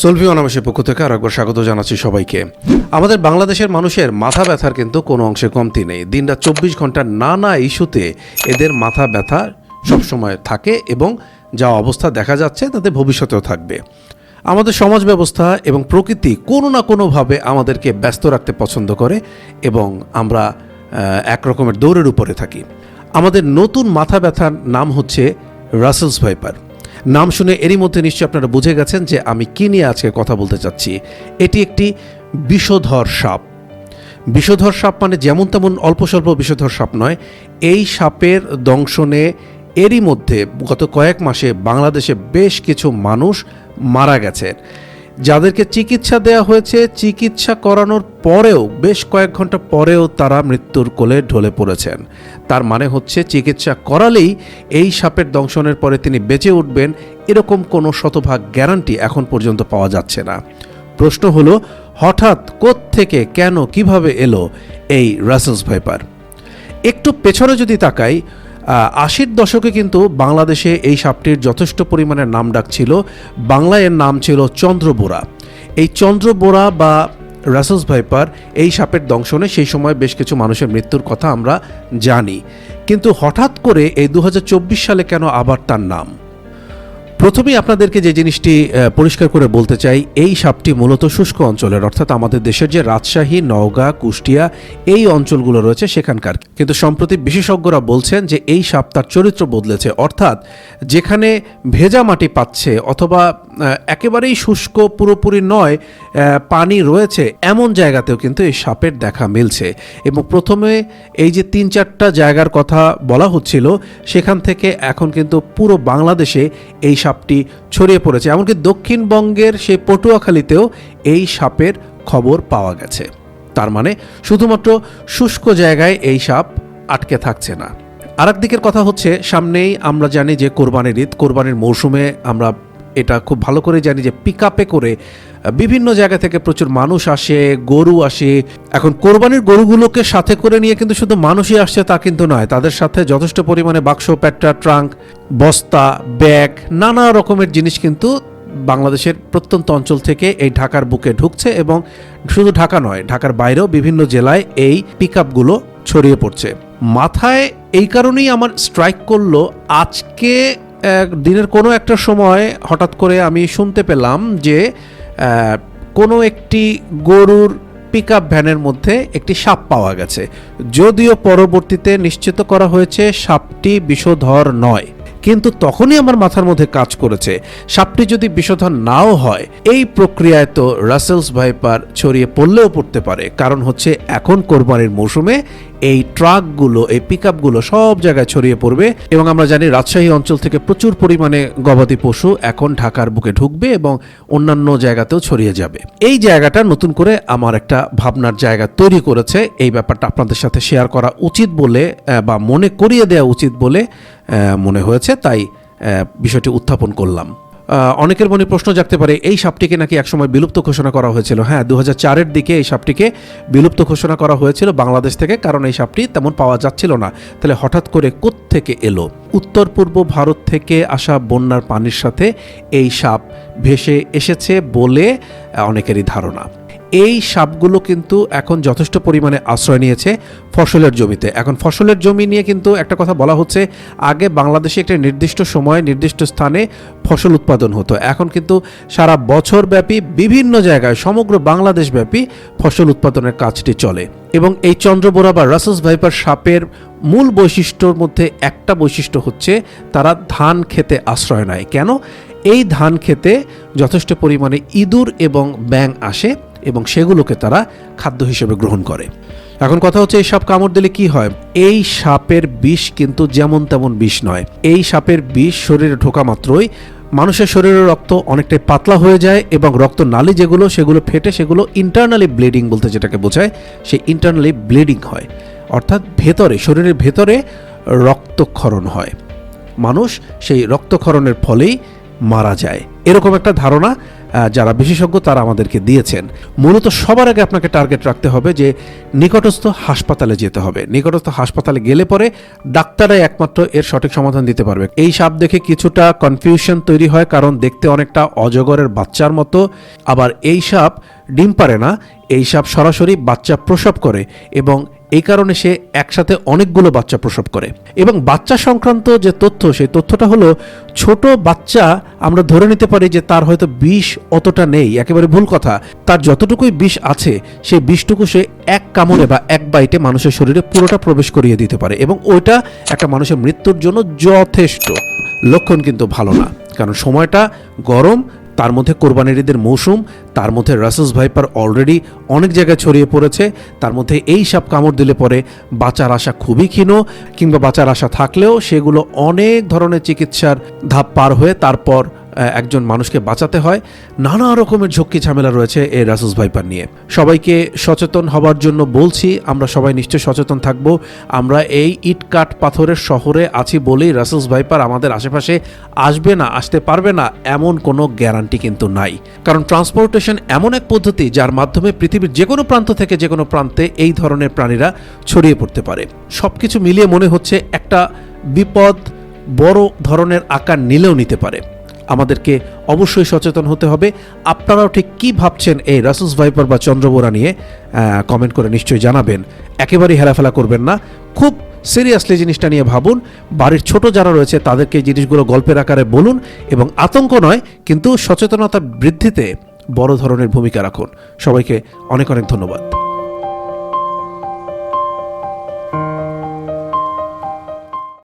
সলভি অনাবাসের পক্ষ থেকে আরেকবার স্বাগত জানাচ্ছি সবাইকে। আমাদের বাংলাদেশের মানুষের মাথা ব্যথার কিন্তু কোনো অংশে কমতি নেই। দিনরাত 24 ঘন্টা নানা ইস্যুতে এদের মাথা ব্যথা সবসময় থাকে এবং যা অবস্থা দেখা যাচ্ছে তাতে ভবিষ্যতেও থাকবে। আমাদের সমাজ ব্যবস্থা এবং প্রকৃতি কোনো না কোনোভাবে আমাদেরকে ব্যস্ত রাখতে পছন্দ করে এবং আমরা একরকমের দৌড়ের উপরে থাকি। আমাদের নতুন মাথা ব্যথার নাম হচ্ছে রাসেলস ভাইপার। নাম শুনে এরই মধ্যে নিশ্চয়ই আপনারা বুঝে গেছেন যে আমি কী নিয়ে আজকে কথা বলতে চাচ্ছি। এটি একটি বিষধর সাপ। বিষধর সাপ মানে যেমন তেমন অল্প স্বল্প বিষধর সাপ নয়। এই সাপের দংশনে এরই মধ্যে গত কয়েক মাসে বাংলাদেশে বেশ কিছু মানুষ মারা গেছে। যাদেরকে চিকিৎসা দেওয়া হয়েছে, চিকিৎসা করানোর পরেও বেশ কয়েক ঘন্টা পরেও তারা মৃত্যুর কোলে ঢলে পড়েছেন। তার মানে হচ্ছে চিকিৎসা করালেই এই সাপের দংশনের পরে তিনি বেঁচে উঠবেন এরকম কোনো শতভাগ গ্যারান্টি এখন পর্যন্ত পাওয়া যাচ্ছে না। প্রশ্ন হলো, হঠাৎ কোত্থেকে কেন কিভাবে এলো এই রাসেলস ভাইপার? একটু পেছনে যদি তাকাই, 80-র দশকে কিন্তু বাংলাদেশে এই সাপটির যথেষ্ট পরিমাণে নাম ডাক ছিল। বাংলায় এর নাম ছিল চন্দ্রবোরা। এই চন্দ্রবোরা বা রাসেলস ভাইপার এই সাপের দংশনে সেই সময় বেশ কিছু মানুষের মৃত্যুর কথা আমরা জানি। কিন্তু হঠাৎ করে এই 2024 সালে কেন আবার তার নাম? প্রথমেই আপনাদেরকে যে জিনিসটি পরিষ্কার করে বলতে চাই, এই সাপটি মূলত শুষ্ক অঞ্চলের, অর্থাৎ আমাদের দেশের যে রাজশাহী, নওগাঁ, কুষ্টিয়া এই অঞ্চলগুলো রয়েছে সেখানকার। কিন্তু সম্প্রতি বিশেষজ্ঞরা বলছেন যে এই সাপ তার চরিত্র বদলেছে, অর্থাৎ যেখানে ভেজা মাটি পাচ্ছে অথবা একেবারেই শুষ্ক পুরোপুরি নয়, পানি রয়েছে এমন জায়গাতেও কিন্তু এই সাপের দেখা মিলছে। এবং প্রথমে এই যে 3-4টা জায়গার কথা বলা হচ্ছিল, সেখান থেকে এখন কিন্তু পুরো বাংলাদেশে এই সাপটি ছড়িয়ে পড়েছে। এমনকি দক্ষিণবঙ্গের সেই পটুয়াখালীতেও এই সাপের খবর পাওয়া গেছে। তার মানে শুধুমাত্র শুষ্ক জায়গায় এই সাপ আটকে থাকছে না। আরেক দিকের কথা হচ্ছে, সামনেই আমরা জানি যে কোরবানির ঈদ। কোরবানির মৌসুমে আমরা এটা খুব ভালো করে জানি যে পিকআপে করে বিভিন্ন জায়গা থেকে প্রচুর মানুষ আসে, গরু আসে। এখন কোরবানির গরুগুলোকে সাথে করে নিয়ে কিন্তু শুধু মানুষই আসছে তা কিন্তু নয়, তাদের সাথে যথেষ্ট পরিমাণে বাক্স, প্যাট্রা, ট্রাঙ্ক, বস্তা, ব্যাগ, নানা রকমের জিনিস কিন্তু বাংলাদেশের প্রত্যন্ত অঞ্চল থেকে এই ঢাকার বুকে ঢুকছে। এবং শুধু ঢাকা নয়, ঢাকার বাইরেও বিভিন্ন জেলায় এই পিকআপগুলো ছড়িয়ে পড়ছে। মাথায় এই কারণেই আমার স্ট্রাইক করলো, আজকে দিনের কোনো একটা সময় হঠাৎ করে আমি শুনতে পেলাম যে কোনো একটি গরুর পিকআপ ভ্যানের মধ্যে একটি সাপ পাওয়া গেছে। যদিও পরবর্তীতে নিশ্চিত করা হয়েছে সাপটি বিষধর নয়, কিন্তু তখনই আমার মাথার মধ্যে কাজ করেছে, সাপটি যদি বিষধর নাও হয়, এই প্রক্রিয়ায় তো রাসেলস ভাইপার ছড়িয়ে পড়লেও পড়তে পারে। কারণ হচ্ছে এখন কোরবানির মৌসুমে এই ট্রাকগুলো, এই পিকআপগুলো সব জায়গায় ছড়িয়ে পড়বে এবং আমরা জানি রাজশাহী অঞ্চল থেকে প্রচুর পরিমাণে গবাদি পশু এখন ঢাকার বুকে ঢুকবে এবং অন্যান্য জায়গাতেও ছড়িয়ে যাবে। এই জায়গাটা নতুন করে আমার একটা ভাবনার জায়গা তৈরি করেছে। এই ব্যাপারটা আপনাদের সাথে শেয়ার করা উচিত বলে বা মনে করিয়ে দেওয়া উচিত বলে মনে হয়েছে, তাই বিষয়টি উত্থাপন করলাম। অনেকের মনে প্রশ্ন জাগতে পারে, এই সাপটিকে নাকি একসময় বিলুপ্ত ঘোষণা করা হয়েছিল। হ্যাঁ, 2004-এর দিকে এই সাপটিকে বিলুপ্ত ঘোষণা করা হয়েছিল বাংলাদেশ থেকে, কারণ এই সাপটি তেমন পাওয়া যাচ্ছিল না। তাহলে হঠাৎ করে কোত্থেকে এলো? উত্তর পূর্ব ভারত থেকে আসা বন্যার পানির সাথে এই সাপ ভেসে এসেছে বলে অনেকেরই ধারণা। এই সাপগুলো কিন্তু এখন যথেষ্ট পরিমাণে আশ্রয় নিয়েছে ফসলের জমিতে। এখন ফসলের জমি নিয়ে কিন্তু একটা কথা বলা হচ্ছে, আগে বাংলাদেশে একটা নির্দিষ্ট সময়ে নির্দিষ্ট স্থানে ফসল উৎপাদন হতো, এখন কিন্তু সারা বছর ব্যাপী বিভিন্ন জায়গায় সমগ্র বাংলাদেশ ব্যাপী ফসল উৎপাদনের কাজটি চলে। এবং এই চন্দ্রবোরা বা রাসেলস ভাইপার সাপের মূল বৈশিষ্ট্যর মধ্যে একটা বৈশিষ্ট্য হচ্ছে, তারা ধান খেতে আশ্রয় নেয়। কেন? এই ধান খেতে যথেষ্ট পরিমাণে ইঁদুর এবং ব্যাঙ আসে এবং সেগুলোকে তারা খাদ্য হিসেবে গ্রহণ করে। এখন কথা হচ্ছে, এই সাপ কামড় দিলে কি হয়? এই সাপের বিষ কিন্তু যেমন তেমন বিষ নয়। এই সাপের বিষ শরীরে ঢোকা মাত্রই মানুষের শরীরের রক্ত অনেকটাই পাতলা হয়ে যায় এবং রক্ত নালী সেগুলো ফেটে সেগুলো ইন্টারনালি ব্লিডিং বলতে যেটাকে বোঝায়, সেই ইন্টারনালি ব্লিডিং হয়। অর্থাৎ ভেতরে, শরীরের ভেতরে রক্তক্ষরণ হয়। মানুষ সেই রক্তক্ষরণের ফলেই মারা যায়, এরকম একটা ধারণা যারা বিশেষজ্ঞ তারা আমাদেরকে দিয়েছেন। মূলত সবার আগে আপনাকে টার্গেট রাখতে হবে যে নিকটস্থ হাসপাতালে যেতে হবে। নিকটস্থ হাসপাতালে গেলে পরে ডাক্তারাই একমাত্র এর সঠিক সমাধান দিতে পারবে। এই সাপ দেখে কিছুটা কনফিউশন তৈরি হয়, কারণ দেখতে অনেকটা অজগরের বাচ্চার মতো। আবার এই সাপ ডিম পারে না, এই সাপ সরাসরি বাচ্চা প্রসব করে এবং এই কারণে সে একসাথে অনেকগুলো বাচ্চা প্রসব করে। এবং বাচ্চা সংক্রান্ত যে তথ্য, সেই তথ্যটা হলো ছোট বাচ্চা আমরা ধরে নিতে পারি যে তার হয়তো বিষ অতটা নেই, একেবারে ভুল কথা। তার যতটুকুই বিষ আছে সেই বিষটুকু সে এক কামড়ে বা এক বাইটে মানুষের শরীরে পুরোটা প্রবেশ করিয়ে দিতে পারে এবং ওইটা একটা মানুষের মৃত্যুর জন্য যথেষ্ট। লক্ষণ কিন্তু ভালো না, কারণ সময়টা গরম, তার মধ্যে কোরবানির ঈদের মৌসুম, তার মধ্যে রাসেলস ভাইপার অলরেডি অনেক জায়গায় ছড়িয়ে পড়েছে। তার মধ্যে এই সাপ কামড় দিলে পরে বাঁচার আশা খুবই ক্ষীণ, কিংবা বাঁচার আশা থাকলেও সেগুলো অনেক ধরনের চিকিৎসার ধাপ পার হয়ে তারপর একজন মানুষকে বাঁচাতে হয়। নানা রকমের ঝক্কি ঝামেলা রয়েছে এই রাসেলস ভাইপার নিয়ে। সবাইকে সচেতন হবার জন্য বলছি, আমরা সবাই নিশ্চয়ই সচেতন থাকব। আমরা এই ইট কাঠ পাথরের শহরে আছি বলেই রাসেলস ভাইপার আমাদের আশেপাশে আসবে না, আসতে পারবে না এমন কোনো গ্যারান্টি কিন্তু নাই। কারণ ট্রান্সপোর্টেশন এমন এক পদ্ধতি যার মাধ্যমে পৃথিবীর যে কোনো প্রান্ত থেকে যে কোনো প্রান্তে এই ধরনের প্রাণীরা ছড়িয়ে পড়তে পারে। সব কিছু মিলিয়ে মনে হচ্ছে একটা বিপদ বড় ধরনের আকার নিলেও নিতে পারে। আমাদেরকে অবশ্যই সচেতন হতে হবে। আপনারাও ঠিক কী ভাবছেন এই রাসেলস ভাইপার বা চন্দ্রবোরা নিয়ে কমেন্ট করে নিশ্চয়ই জানাবেন। একেবারেই হেলাফেলা করবেন না, খুব সিরিয়াসলি জিনিসটা নিয়ে ভাবুন। বাড়ির ছোট যারা রয়েছে তাদেরকে এই জিনিসগুলো গল্পের আকারে বলুন এবং আতঙ্ক নয় কিন্তু সচেতনতা বৃদ্ধিতে বড় ধরনের ভূমিকা রাখুন। সবাইকে অনেক অনেক ধন্যবাদ।